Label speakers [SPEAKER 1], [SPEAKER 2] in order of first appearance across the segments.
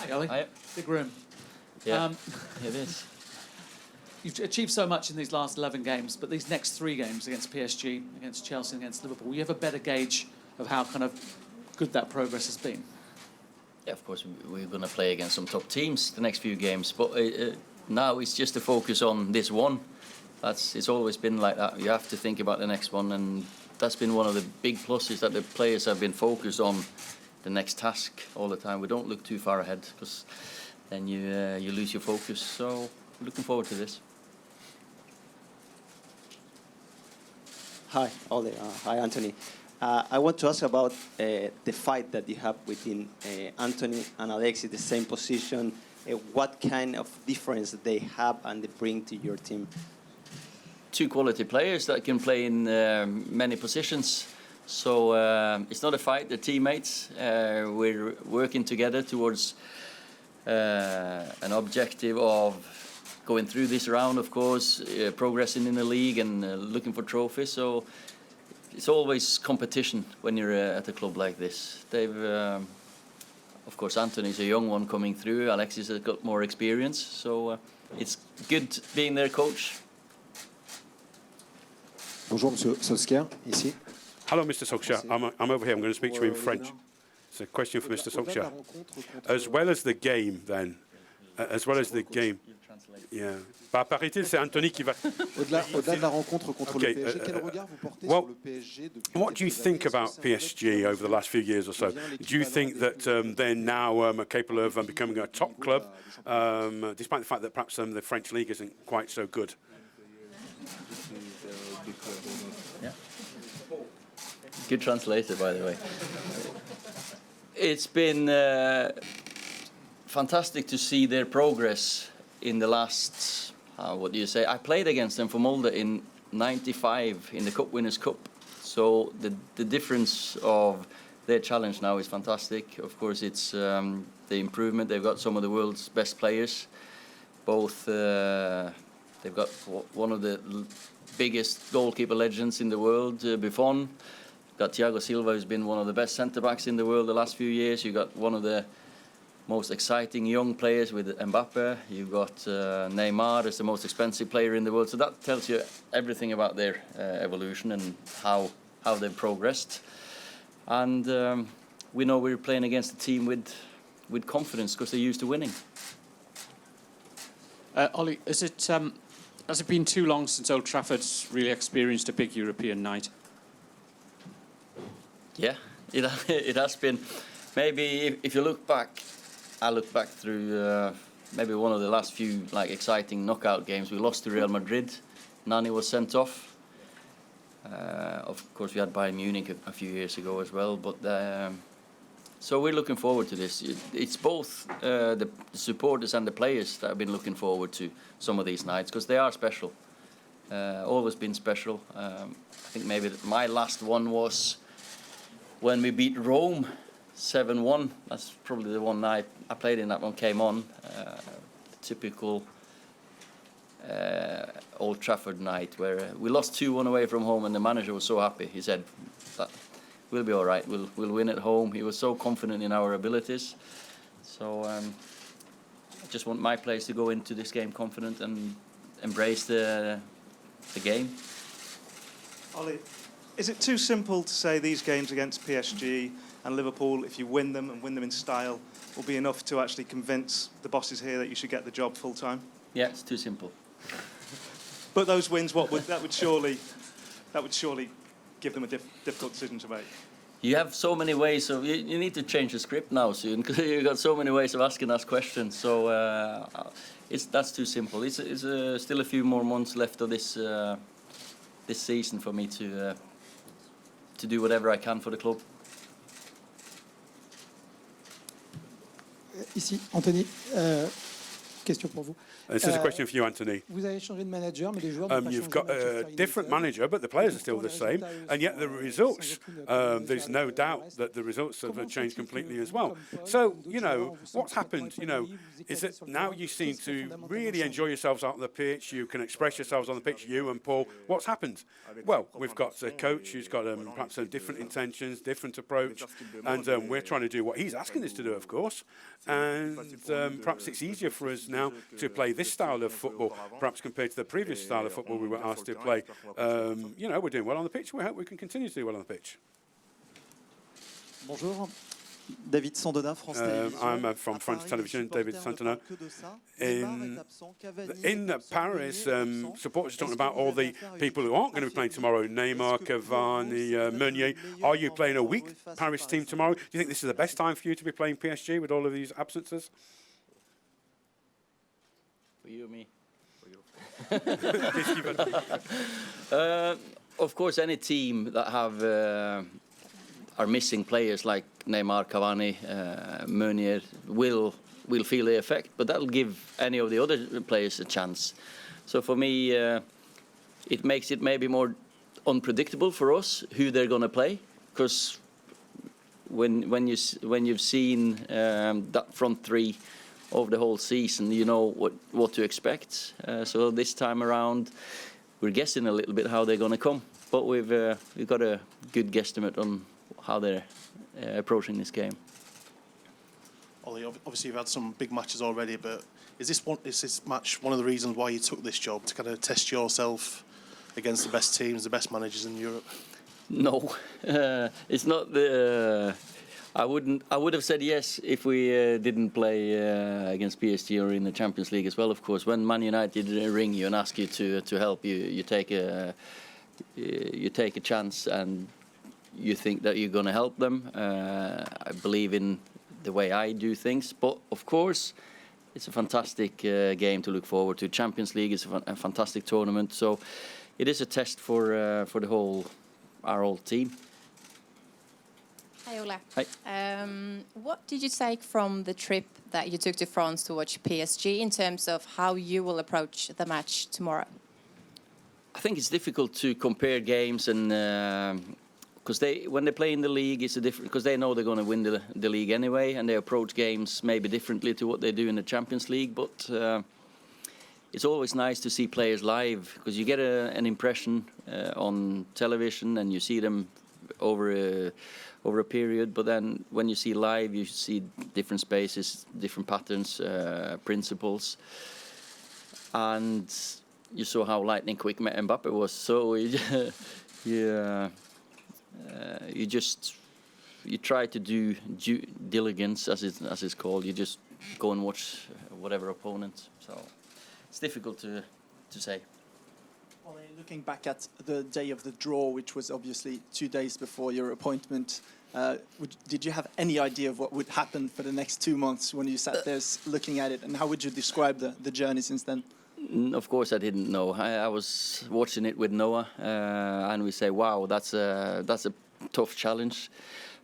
[SPEAKER 1] Hi, Ole.
[SPEAKER 2] Hi.
[SPEAKER 1] Big room.
[SPEAKER 2] Yeah, it is.
[SPEAKER 1] You've achieved so much in these last 11 games, but these next 3 games against PSG, against Chelsea, and against Liverpool, you have a better gauge of how kind of good that progress has been.
[SPEAKER 2] Yeah, of course, we're going to play against some top teams the next few games, but now it's just to focus on this one. It's always been like that. You have to think about the next one, and that's been one of the big pluses, that the players have been focused on the next task all the time. We don't look too far ahead, because then you lose your focus. So looking forward to this.
[SPEAKER 3] Hi, Ole. Hi, Anthony. I want to ask about the fight that you have within Anthony and Alexis, the same position. What kind of difference they have and they bring to your team?
[SPEAKER 2] 2 quality players that can play in many positions. So it's not a fight, they're teammates. We're working together towards an objective of going through this round, of course, progressing in the league and looking for trophies. So it's always competition when you're at a club like this. Of course, Anthony's a young one coming through. Alexis has got more experience. So it's good being their coach.
[SPEAKER 4] Bonjour, Monsieur Solskjaer, ici.
[SPEAKER 5] Hello, Mr. Solskjaer. I'm over here. I'm going to speak to you in French. It's a question for Mr. Solskjaer. As well as the game, then, as well as the game. Yeah. Paraît-il, c'est Anthony qui va.
[SPEAKER 4] Au-delà de la rencontre contre le PSG, quel regard vous portez sur le PSG depuis
[SPEAKER 5] what do you think about PSG over the last few years or so? Do you think that they're now capable of becoming a top club, despite the fact that perhaps the French league isn't quite so good?
[SPEAKER 2] Yeah. Good translator, by the way. It's been fantastic to see their progress in the last, what do you say? I played against them for Molde in '95 in the Cup Winners' Cup. So the difference of their challenge now is fantastic. Of course, it's the improvement. They've got some of the world's best players. Both, they've got one of the biggest goalkeeper legends in the world, Buffon. Got Thiago Silva, who's been one of the best centre-backs in the world the last few years. You've got one of the most exciting young players with Mbappe. You've got Neymar as the most expensive player in the world. So that tells you everything about their evolution and how they've progressed. And we know we're playing against a team with confidence, because they're used to winning.
[SPEAKER 6] Ole, has it been too long since Old Trafford's really experienced a big European night?
[SPEAKER 2] Yeah, it has been. Maybe if you look back, I look back through maybe one of the last few exciting knockout games. We lost to Real Madrid. Nani was sent off. Of course, we had Bayern Munich a few years ago as well. But so we're looking forward to this. It's both the supporters and the players that have been looking forward to some of these nights, because they are special. Always been special. I think maybe my last one was when we beat Rome 7-1. That's probably the one night I played in. That one came on. Typical Old Trafford night, where we lost 2-1 away from home, and the manager was so happy. He said, "We'll be all right. We'll win at home." He was so confident in our abilities. So I just want my players to go into this game confident and embrace the game.
[SPEAKER 7] Ole, is it too simple to say these games against PSG and Liverpool, if you win them and win them in style, will be enough to actually convince the bosses here that you should get the job full time?
[SPEAKER 2] Yeah, it's too simple.
[SPEAKER 7] But those wins, that would surely give them a difficult decision to make.
[SPEAKER 2] You have so many ways of. You need to change the script now soon, because you've got so many ways of asking us questions. So that's too simple. It's still a few more months left of this season for me to do whatever I can for the club.
[SPEAKER 8] Ici, Anthony. Question pour vous.
[SPEAKER 5] This is a question for you, Anthony.
[SPEAKER 8] Vous avez changé de manager, mais les joueurs n'ont pas
[SPEAKER 5] You've
[SPEAKER 8] changé
[SPEAKER 5] got
[SPEAKER 8] de
[SPEAKER 5] a
[SPEAKER 8] Manchester
[SPEAKER 5] different
[SPEAKER 8] United.
[SPEAKER 5] manager, but the players are still the same, and yet the results, there's no doubt that the results have changed completely as well. So, you know, what's happened, you know, is that now you seem to really enjoy yourselves out on the pitch, you can express yourselves on the pitch, you and Paul. What's happened? Well, we've got a coach who's got perhaps different intentions, different approach, and we're trying to do what he's asking us to do, of course, and perhaps it's easier for us now to play this style of football, perhaps compared to the previous style of football we were asked to play. You know, we're doing well on the pitch. We hope we can continue to do well on the pitch.
[SPEAKER 9] Bonjour. David Sandona, France Télévisions.
[SPEAKER 5] I'm from French Television, David Santona. In Paris, supporters are talking about all the people who aren't going to be playing tomorrow. Neymar, Cavani, Meunier. Are you playing a weak Paris team tomorrow? Do you think this is the best time for you to be playing PSG with all of these absences?
[SPEAKER 2] For you or me? Of course, any team that have are missing players like Neymar, Cavani, Meunier will feel the effect, but that'll give any of the other players a chance. So for me, it makes it maybe more unpredictable for us who they're going to play, because when you've seen that front three over the whole season, you know what to expect. So this time around, we're guessing a little bit how they're going to come, but we've got a good guesstimate on how they're approaching this game.
[SPEAKER 10] Ole, obviously you've had some big matches already, but is this match one of the reasons why you took this job, to kind of test yourself against the best teams, the best managers in Europe?
[SPEAKER 2] No, it's not the. I would have said yes if we didn't play against PSG or in the Champions League as well. Of course, when Man United ring you and ask you to help, you take a chance and you think that you're going to help them. I believe in the way I do things, but of course, it's a fantastic game to look forward to. Champions League is a fantastic tournament, so it is a test for our whole team.
[SPEAKER 11] Hi, Ole.
[SPEAKER 2] Hi.
[SPEAKER 11] What did you take from the trip that you took to France to watch PSG in terms of how you will approach the match tomorrow?
[SPEAKER 2] I think it's difficult to compare games, and because when they play in the league, it's a different, because they know they're going to win the league anyway, and they approach games maybe differently to what they do in the Champions League. But it's always nice to see players live, because you get an impression on television and you see them over a period, but then when you see live, you see different spaces, different patterns, principles, and you saw how lightning quick Mbappe was. So you try to do due diligence, as it's called. You just go and watch whatever opponent. So it's difficult to say.
[SPEAKER 9] Well, looking back at the day of the draw, which was obviously 2 days before your appointment, did you have any idea of what would happen for the next 2 months when you sat there looking at it, and how would you describe the journey since then?
[SPEAKER 2] Of course, I didn't know. I was watching it with Noah, and we say, "Wow, that's a tough challenge."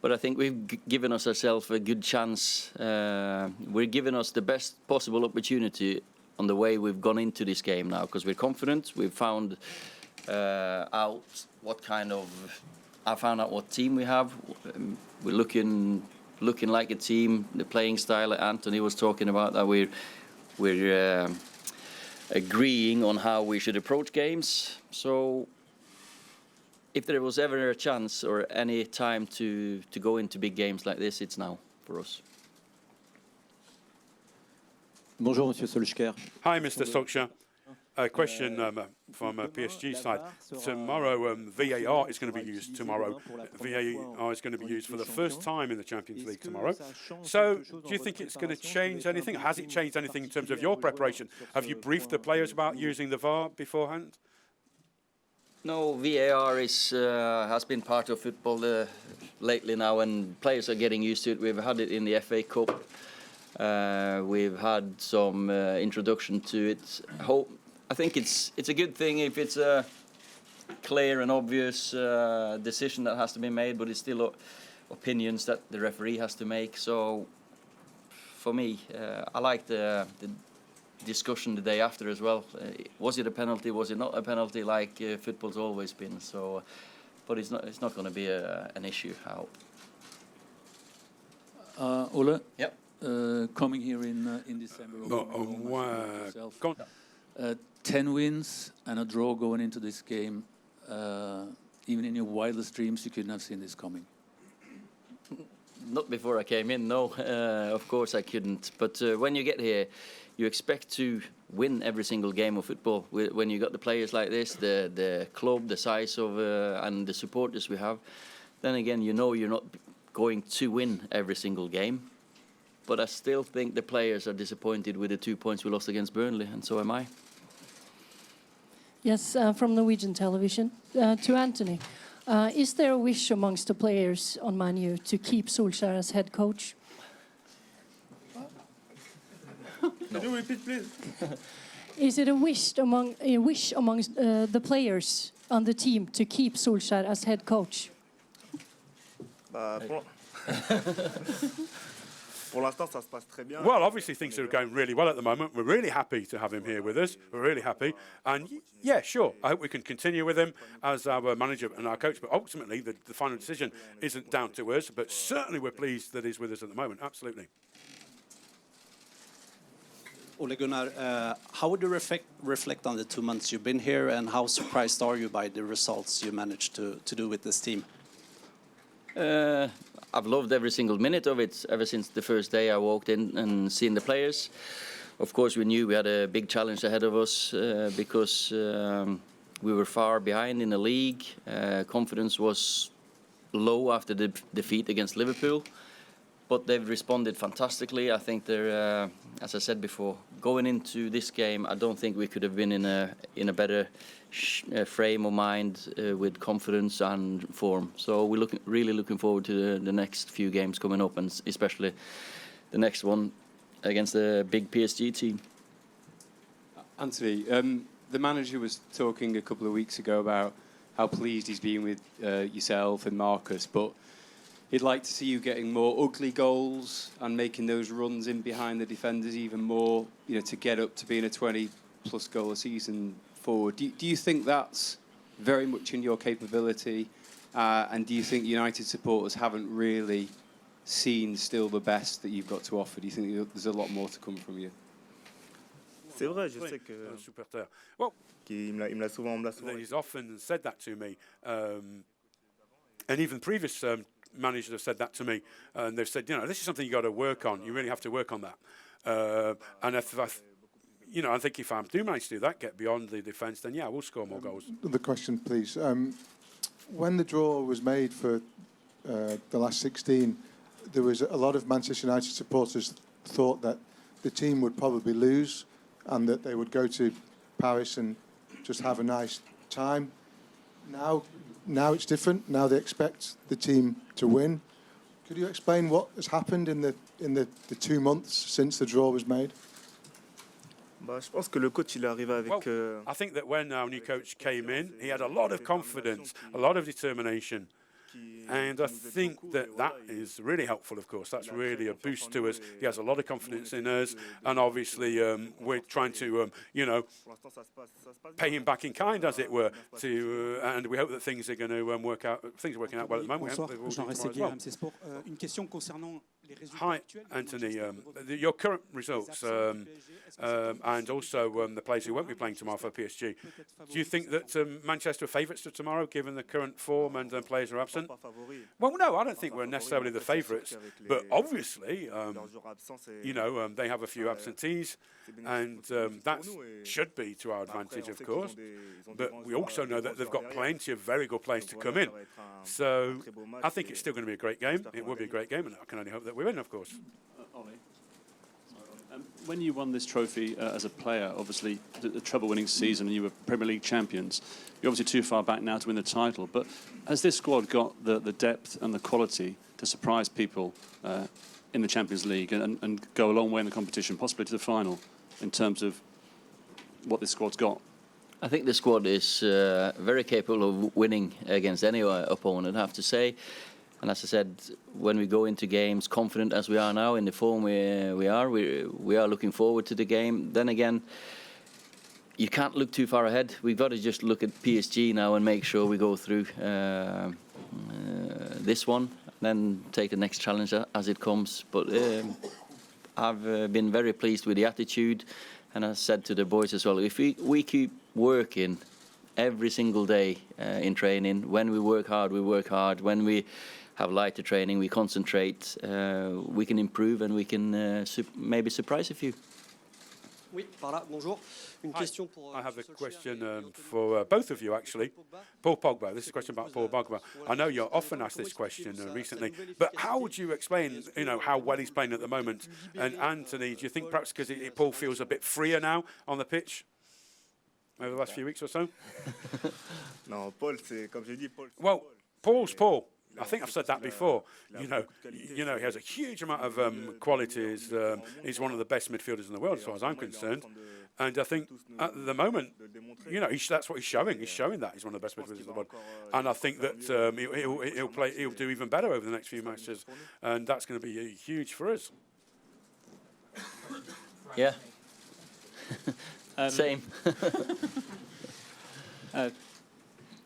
[SPEAKER 2] But I think we've given ourselves a good chance. We're giving us the best possible opportunity on the way we've gone into this game now, because we're confident. We've found out I found out what team we have. We're looking like a team. The playing style that Anthony was talking about, that we're agreeing on how we should approach games. So if there was ever a chance or any time to go into big games like this, it's now for us.
[SPEAKER 12] Bonjour, Monsieur Solskjaer.
[SPEAKER 5] Hi, Mr. Solskjaer. A question from PSG side. Tomorrow, VAR is going to be used tomorrow. VAR is going to be used for the first time in the Champions League tomorrow. So, do you think it's going to change anything? Has it changed anything in terms of your preparation? Have you briefed the players about using the VAR beforehand?
[SPEAKER 2] No, VAR has been part of football lately now, and players are getting used to it. We've had it in the FA Cup. We've had some introduction to it. I think it's a good thing if it's a clear and obvious decision that has to be made, but it's still opinions that the referee has to make. So for me, I like the discussion the day after as well. Was it a penalty? Was it not a penalty? Like football's always been. So, but it's not going to be an issue. I hope.
[SPEAKER 1] Ole?
[SPEAKER 2] Yep.
[SPEAKER 1] Coming here in December. 10 wins and a draw going into this game. Even in your wildest dreams, you couldn't have seen this coming.
[SPEAKER 2] Not before I came in, no. Of course I couldn't. But when you get here, you expect to win every single game of football. When you got the players like this, the club, the size of and the supporters we have, then again, you know you're not going to win every single game. But I still think the players are disappointed with the 2 points we lost against Burnley, and so am I.
[SPEAKER 13] Yes, from Norwegian television. To Anthony, is there a wish amongst the players on Man U to keep Solskjaer as head coach?
[SPEAKER 2] No.
[SPEAKER 14] Could you repeat, please?
[SPEAKER 13] Is it a wish amongst the players on the team to keep Solskjaer as head coach?
[SPEAKER 5] Well, obviously things are going really well at the moment. We're really happy to have him here with us. We're really happy. And yeah, sure, I hope we can continue with him as our manager and our coach. But ultimately, the final decision isn't down to us. But certainly we're pleased that he's with us at the moment. Absolutely.
[SPEAKER 15] Ole Gunnar, how would you reflect on the 2 months you've been here, and how surprised are you by the results you managed to do with this team?
[SPEAKER 2] I've loved every single minute of it ever since the first day I walked in and seen the players. Of course, we knew we had a big challenge ahead of us because we were far behind in the league. Confidence was low after the defeat against Liverpool. But they've responded fantastically. I think they're, as I said before, going into this game, I don't think we could have been in a better frame of mind with confidence and form. So we're really looking forward to the next few games coming up, and especially the next one against the big PSG team.
[SPEAKER 16] Anthony, the manager was talking a couple of weeks ago about how pleased he's been with yourself and Marcus, but he'd like to see you getting more ugly goals and making those runs in behind the defenders even more, to get up to being a 20-plus goal a season forward. Do you think that's very much in your capability? And do you think United supporters haven't really seen still the best that you've got to offer? Do you think there's a lot more to come from you?
[SPEAKER 14] C'est vrai, je sais que.
[SPEAKER 5] Well,
[SPEAKER 14] il me l'a souvent.
[SPEAKER 5] He's often said that to me, and even previous managers have said that to me, and they've said, this is something you got to work on. You really have to work on that. And I think if I do manage to do that, get beyond the defence, then yeah, we'll score more goals.
[SPEAKER 17] The question, please. When the draw was made for the last 16, there was a lot of Manchester United supporters thought that the team would probably lose and that they would go to Paris and just have a nice time. Now it's different. Now they expect the team to win. Could you explain what has happened in the 2 months since the draw was made?
[SPEAKER 14] Je pense que le coach, il est arrivé avec.
[SPEAKER 5] I think that when our new coach came in, he had a lot of confidence, a lot of determination. And I think that is really helpful, of course. That's really a boost to us. He has a lot of confidence in us. And obviously, we're trying to, pay him back in kind, as it were. And we hope that things are going to work out. Things are working out well at the moment. Hi, Anthony. Your current results and also the players who won't be playing tomorrow for PSG. Do you think that Manchester are favourites for tomorrow, given the current form and players are absent? Well, no, I don't think we're necessarily the favourites. But obviously, they have a few absentees, and that should be to our advantage, of course. But we also know that they've got plenty of very good players to come in. So I think it's still going to be a great game. It will be a great game, and I can only hope that we win, of course.
[SPEAKER 18] Ole, when you won this trophy as a player, obviously the treble-winning season, and you were Premier League champions, you're obviously too far back now to win the title. But has this squad got the depth and the quality to surprise people in the Champions League and go a long way in the competition, possibly to the final, in terms of what this squad's got?
[SPEAKER 2] I think the squad is very capable of winning against any opponent, I have to say. And as I said, when we go into games, confident as we are now in the form we are looking forward to the game. Then again, you can't look too far ahead. We've got to just look at PSG now and make sure we go through this one, then take the next challenge as it comes. But I've been very pleased with the attitude, and I said to the boys as well, if we keep working every single day in training, when we work hard, when we have lighter training, we concentrate, we can improve, and we can maybe surprise a few.
[SPEAKER 19] Oui, par là, bonjour. Une question pour,
[SPEAKER 5] I have a question for both of you, actually. Paul Pogba. This is a question about Paul Pogba. I know you're often asked this question recently, but how would you explain, how well he's playing at the moment? And Anthony, do you think perhaps because Paul feels a bit freer now on the pitch over the last few weeks or so?
[SPEAKER 14] Non, Paul, c'est comme je dis, Paul.
[SPEAKER 5] Well, Paul's Paul. I think I've said that before. He has a huge amount of qualities. He's one of the best midfielders in the world, as far as I'm concerned. And I think at the moment, that's what he's showing. He's showing that he's one of the best midfielders in the world. And I think that he'll do even better over the next few matches. And that's going to be huge for us.
[SPEAKER 2] Yeah. Same.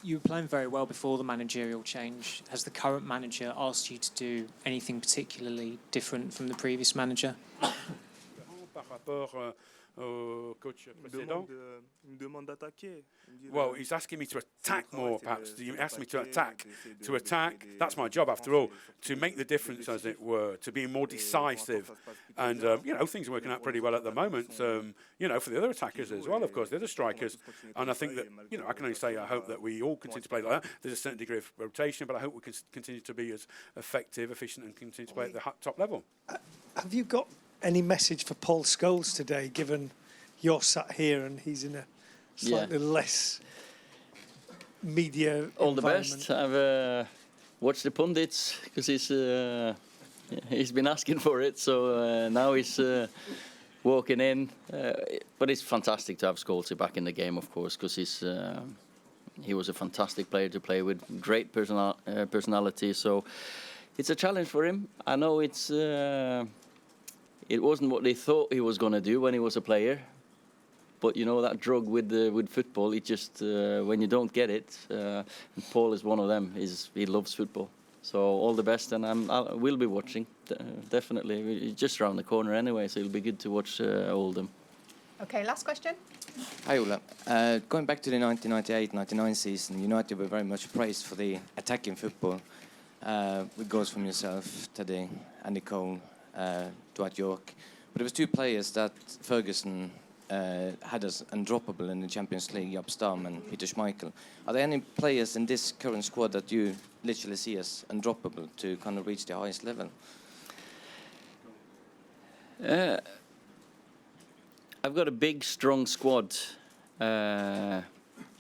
[SPEAKER 20] You were playing very well before the managerial change. Has the current manager asked you to do anything particularly different from the previous manager?
[SPEAKER 5] Coach
[SPEAKER 14] précédent. Il me demande d'attaquer.
[SPEAKER 5] Well, he's asking me to attack more, perhaps. He asked me to attack. To attack, that's my job, after all, to make the difference, as it were, to be more decisive. And, things are working out pretty well at the moment, for the other attackers as well, of course, the other strikers. And I think that, I can only say I hope that we all continue to play like that. There's a certain degree of rotation, but I hope we can continue to be as effective, efficient, and continue to play at the top level.
[SPEAKER 21] Have you got any message for Paul Scholes today, given you're sat here and he's in a slightly less media
[SPEAKER 2] all the best. I've watched the pundits because he's been asking for it, so now he's walking in. But it's fantastic to have Scholes back in the game, of course, because he was a fantastic player to play with, great personality. So it's a challenge for him. I know it wasn't what they thought he was going to do when he was a player. But that drug with football, it just when you don't get it, and Paul is one of them. He loves football. So all the best, and I will be watching definitely. We're just around the corner anyway, so it'll be good to watch Oldham.
[SPEAKER 22] Okay, last question.
[SPEAKER 23] Hi Ole. Going back to the 1998-99 season, United were very much praised for the attacking football, with goals from yourself, Teddy, Andy Cole, Dwight York. But there was two players that Ferguson had as undroppable in the Champions League, Jaap Stam and Peter Schmeichel. Are there any players in this current squad that you literally see as undroppable to kind of reach the highest level?
[SPEAKER 2] I've got a big, strong squad, and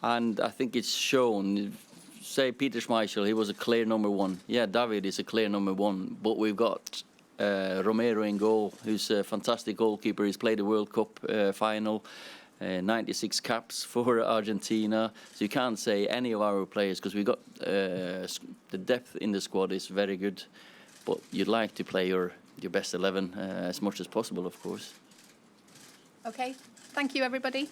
[SPEAKER 2] I think it's shown. Say Peter Schmeichel, he was a clear number one. Yeah, David is a clear number one, but we've got Romero in goal, who's a fantastic goalkeeper. He's played the World Cup final, 96 caps for Argentina. So you can't say any of our players, because we've got the depth in the squad is very good. But you'd like to play your best 11 as much as possible, of course.
[SPEAKER 22] Okay, thank you, everybody.